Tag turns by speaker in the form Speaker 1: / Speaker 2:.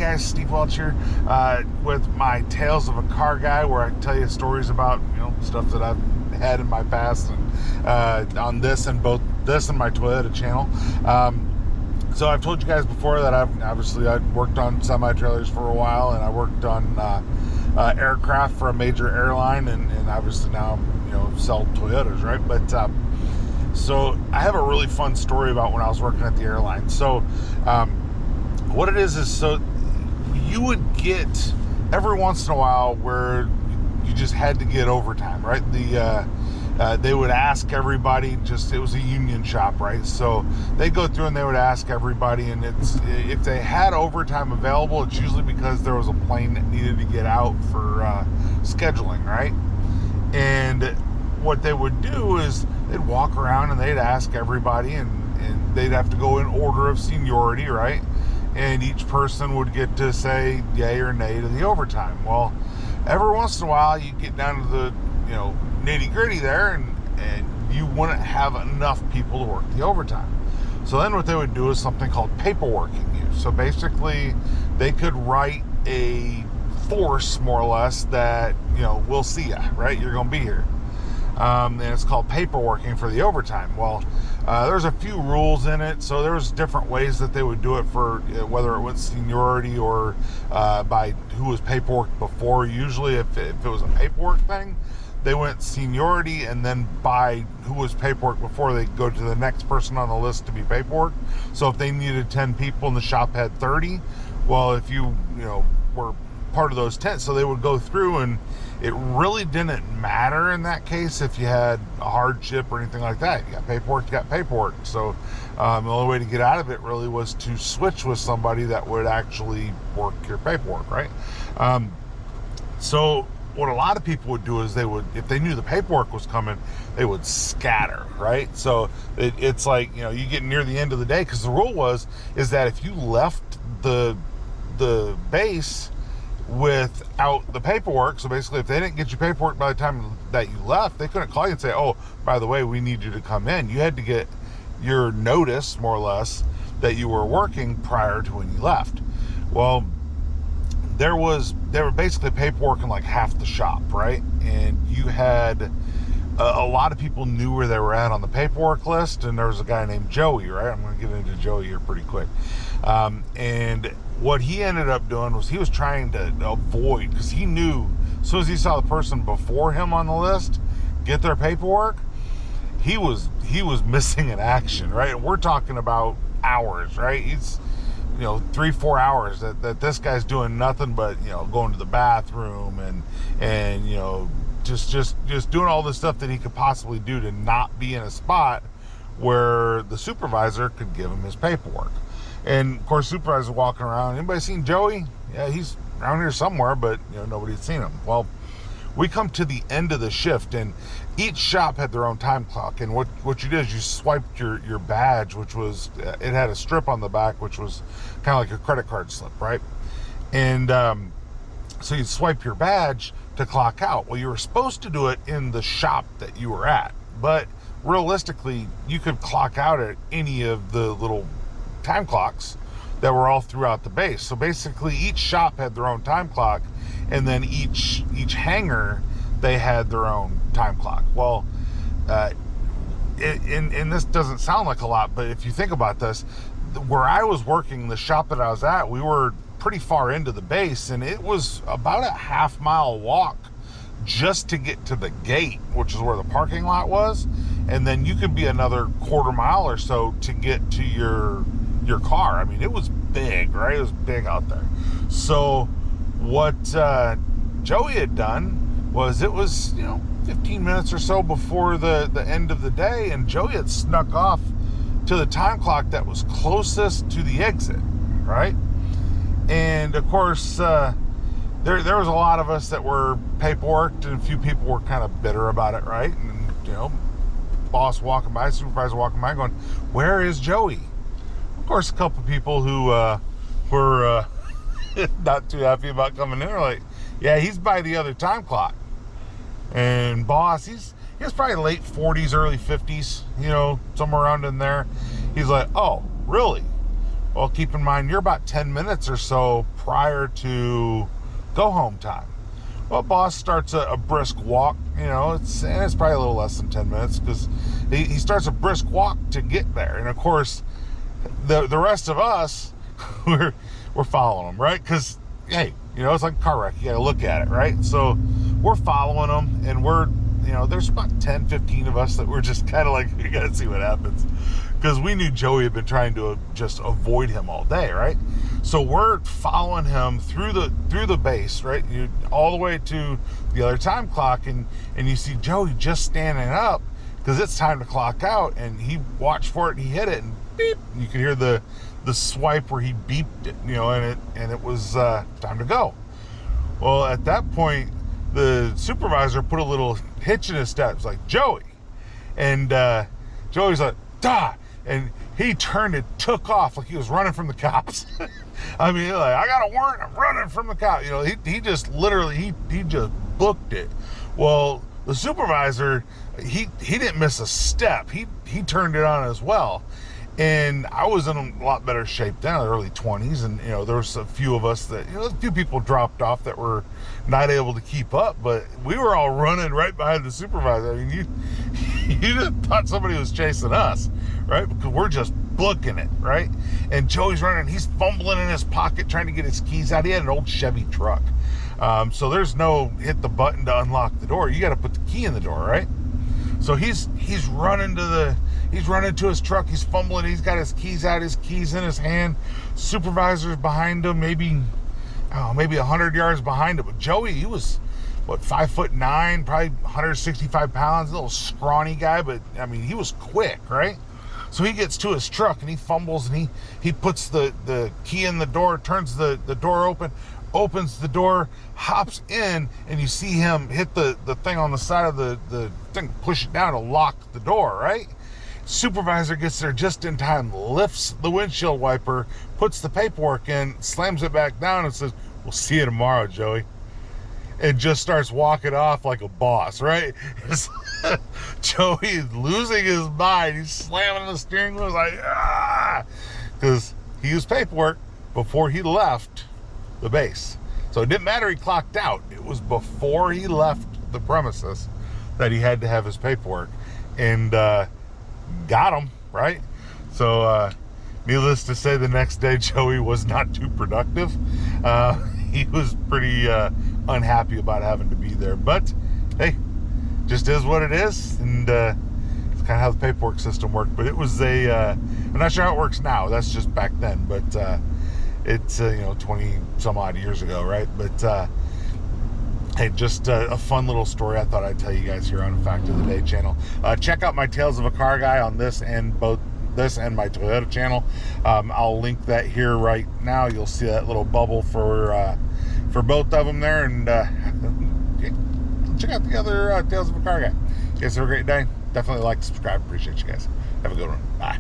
Speaker 1: guys, Steve Welch here with my Tales of a Car Guy, where I tell you stories about stuff that I've had in my past, and on this and my Toyota channel. So I've told you guys before that I've worked on semi-trailers for a while, and I worked on aircraft for a major airline, and obviously now sell Toyotas, right? But so I have a really fun story about when I was working at the airline. So what it is so you would get every once in a while where you just had to get overtime, right? They would ask everybody, it was a union shop, right? So they go through and they would ask everybody, and if they had overtime available, it's usually because there was a plane that needed to get out for scheduling, right? And what they would do is they'd walk around and they'd ask everybody, and they'd have to go in order of seniority, right? And each person would get to say yay or nay to the overtime. Well, every once in a while you get down to the nitty gritty there, and you wouldn't have enough people to work the overtime. So then what they would do is something called paperworking you. So basically they could write a force, more or less, that we'll see ya, right? You're gonna be here. And it's called paperworking for the overtime. Well, there's a few rules in it, so there's different ways that they would do it for whether it went seniority or by who was paperwork before. Usually if it was a paperwork thing, they went seniority, and then by who was paperwork before, they go to the next person on the list to be paperwork. So if they needed 10 people and the shop had 30, well, if you were part of those 10, so they would go through, and it really didn't matter in that case if you had a hardship or anything like that. You got paperwork. So the only way to get out of it really was to switch with somebody that would actually work your paperwork, right? So what a lot of people would do is if they knew the paperwork was coming, they would scatter, right? So it's like, you get near the end of the day, because the rule is that if you left the base without the paperwork, so basically if they didn't get your paperwork by the time that you left, they couldn't call you and say, oh, by the way, we need you to come in. You had to get your notice, more or less, that you were working prior to when you left. Well, they were basically paperwork in like half the shop, right? And you had a lot of people knew where they were at on the paperwork list, and there was a guy named Joey, right? I'm going to get into Joey here pretty quick. And what he ended up doing was he was trying to avoid, because he knew as soon as he saw the person before him on the list get their paperwork, he was missing in action, right? And we're talking about hours, right? He's 3-4 hours that this guy's doing nothing but going to the bathroom and just doing all the stuff that he could possibly do to not be in a spot where the supervisor could give him his paperwork. And of course, supervisor walking around. Anybody seen Joey? Yeah, he's around here somewhere, but nobody's seen him. Well, we come to the end of the shift, and each shop had their own time clock. And what you did is you swiped your badge, which was it had a strip on the back, which was kind of like a credit card slip, right? And so you swipe your badge to clock out. Well, you were supposed to do it in the shop that you were at, but realistically, you could clock out at any of the little time clocks that were all throughout the base. So basically each shop had their own time clock, and then each hangar, they had their own time clock. Well, and this doesn't sound like a lot, but if you think about this, where I was working, the shop that I was at, we were pretty far into the base, and it was about a half-mile walk just to get to the gate, which is where the parking lot was, and then you could be another quarter mile or so to get to your car. I mean, it was big, right? It was big out there. So what Joey had done was, it was 15 minutes or so before the end of the day, and Joey had snuck off to the time clock that was closest to the exit, right? And of course there was a lot of us that were paperworked, and a few people were kind of bitter about it, right? And boss walking by, supervisor walking by, going, where is Joey? Of course, a couple people who were not too happy about coming in are like, yeah, he's by the other time clock. And boss, he's probably late 40s, early 50s, somewhere around in there. He's like, oh, really? Well, keep in mind, you're about 10 minutes or so prior to go home time. Well, boss starts a brisk walk, it's probably a little less than 10 minutes because he starts a brisk walk to get there. And of course, the rest of us, we're following him, right? Because, hey, it's like a car wreck. You got to look at it, right? So we're following him, and there's about 10, 15 of us that were just kind of like, we got to see what happens. Because we knew Joey had been trying to just avoid him all day, right? So we're following him through the base, right? All the way to the other time clock, and you see Joey just standing up because it's time to clock out, and he watched for it, and he hit it, and beep, you can hear the swipe where he beeped it, and it was time to go. Well, at that point, the supervisor put a little hitch in his step. It's like, Joey. And Joey's like, "Duh." And he turned and took off like he was running from the cops. I mean, like, I got a warrant, I'm running from the cops. He just literally, he just booked it. Well, the supervisor, he didn't miss a step. He turned it on as well. And I was in a lot better shape then, in the early 20s. And, there was a few of us that, a few people dropped off that were not able to keep up. But we were all running right behind the supervisor. I mean, you just thought somebody was chasing us, right? Because we're just booking it, right? And Joey's running. He's fumbling in his pocket trying to get his keys out. He had an old Chevy truck. So there's no hit the button to unlock the door. You got to put the key in the door, right? So he's running to his truck. He's fumbling. He's got his keys out. His keys in his hand. Supervisor's behind him, maybe 100 yards behind him. But Joey, he was 5'9", probably 165 pounds, a little scrawny guy. But I mean, he was quick, right? So he gets to his truck and he fumbles and he puts the key in the door, turns the door open, opens the door, hops in, and you see him hit the thing on the side of the thing, push it down to lock the door, right? Supervisor gets there just in time, lifts the windshield wiper, puts the paperwork in, slams it back down, and says, "We'll see you tomorrow, Joey." And just starts walking off like a boss, right? Joey's losing his mind. He's slamming the steering wheel, like, ah! Because he used paperwork before he left the base. So it didn't matter he clocked out. It was before he left the premises that he had to have his paperwork. And got him, right? So needless to say, the next day Joey was not too productive. He was pretty unhappy about having to be there. But hey, just is what it is. And it's kind of how the paperwork system worked. But it was I'm not sure how it works now. That's just back then. But it's 20 some odd years ago, right? But hey, just a fun little story I thought I'd tell you guys here on Fact of the Day channel. Check out my Tales of a Car Guy on this and my Toyota channel. I'll link that here right now. You'll see that little bubble for both of them there, and check out the other Tales of a Car Guy. You guys have a great day. Definitely like, subscribe. Appreciate you guys. Have a good one. Bye.